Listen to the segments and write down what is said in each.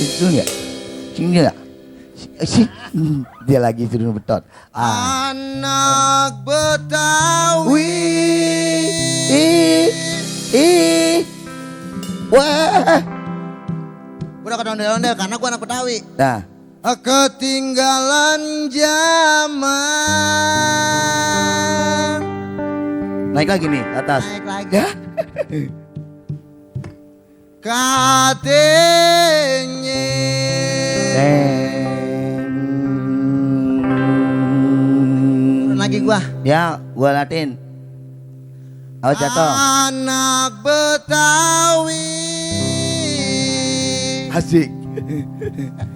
Itu ya, sini ya, dia lagi suruh betot. Anak Betawi, wah, udah kedondel-ondel karena gua anak Betawi. nah, Ketinggalan zaman. naik lagi nih atas. Naik lagi. Ya, Katanya. Lagi gua. Ya, gua latin. Awas jatuh. Anak Betawi. Asik.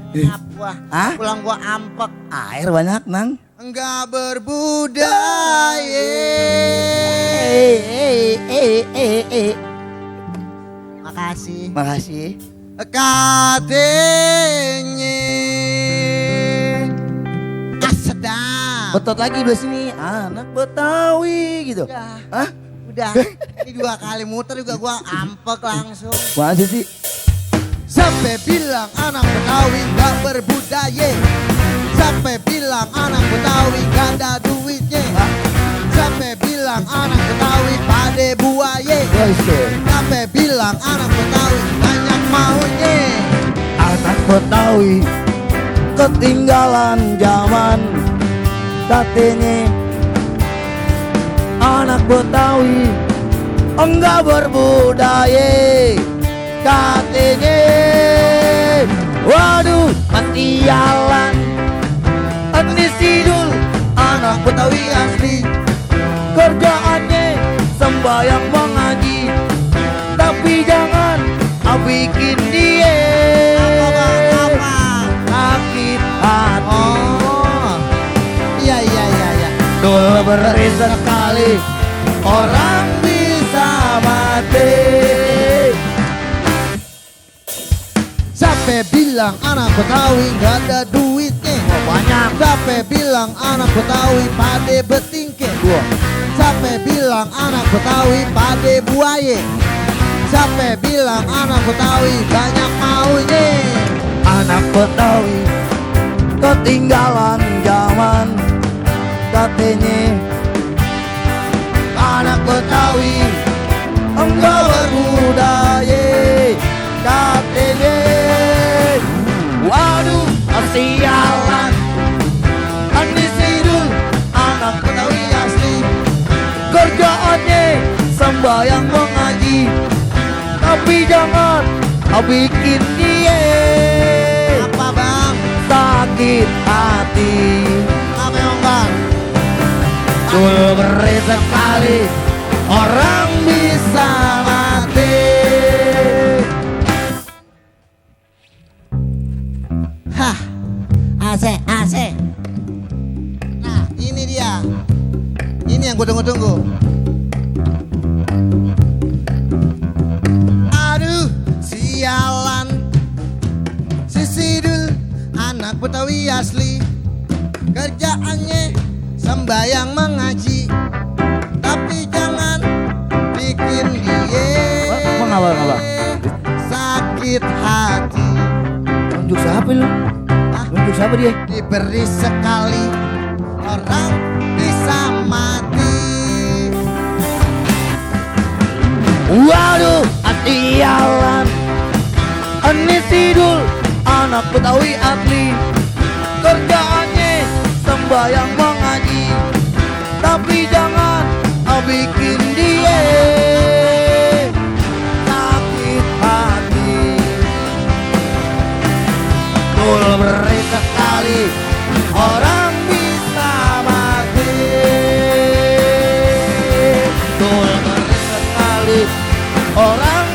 Apa? Hah? Pulang gua ampek. Air banyak nang. Enggak berbudaya. Makasih. Makasih. Katanya. Sedap. Betot lagi udah sini. Anak Betawi gitu. Udah. Hah? Udah. Ini 2 kali muter juga gua ampek langsung. Masa sih? Sampai bilang anak Betawi gak berbudaya. Sampai bilang anak Betawi gak ada duitnya. Sampai bilang anak Betawi pade buaya. Sampai bilang anak Betawi banyak maunya. Anak Betawi ketinggalan zaman. Katanya anak Betawi enggak berbudaya. Katanya waduh matialan. Etnis Sidul anak Betawi asli. Kerjaannya sembahyang mengaji. Tapi jangan bikin dia sakit hati. Oh, iya. Dulu beri sekali orang bisa mati. Sampai bilang anak Betawi gak ada duitnya. Banyak. Sampai bilang anak Betawi pade betingke. Sampai bilang anak Betawi pade buaya. Sampai bilang anak Betawi banyak maunya. Anak Betawi ketinggalan zaman. Katanya anak Betawi enggak berbudaya. Katanya waduh sialan. Etnis Sidul anak Betawi asli. Kerjaannya sembahyang mengaji. Tapi jangan bikin dia Apa bang? sakit hati. Apa yang bang? Dulu beri sekali orang bisa mati. Hah, AC. Nah ini dia. Ini yang gue tunggu-tunggu. Aduh, sialan. Si Sidul, anak Betawi asli. Kerjaannya sembahyang mengaji. Tapi jangan bikin dia Mengapa? sakit hati. Nunjuk siapa lu? Nunjuk siapa dia? Diberi sekali orang bisa mati. Waduh, atialan. Etnis Sidul anak Betawi asli. Kerjaannya sembahyang mengaji. Tapi jangan bikin dia sakit hati. Dulu beri sekali orang bisa mati. Dulu beri sekali orang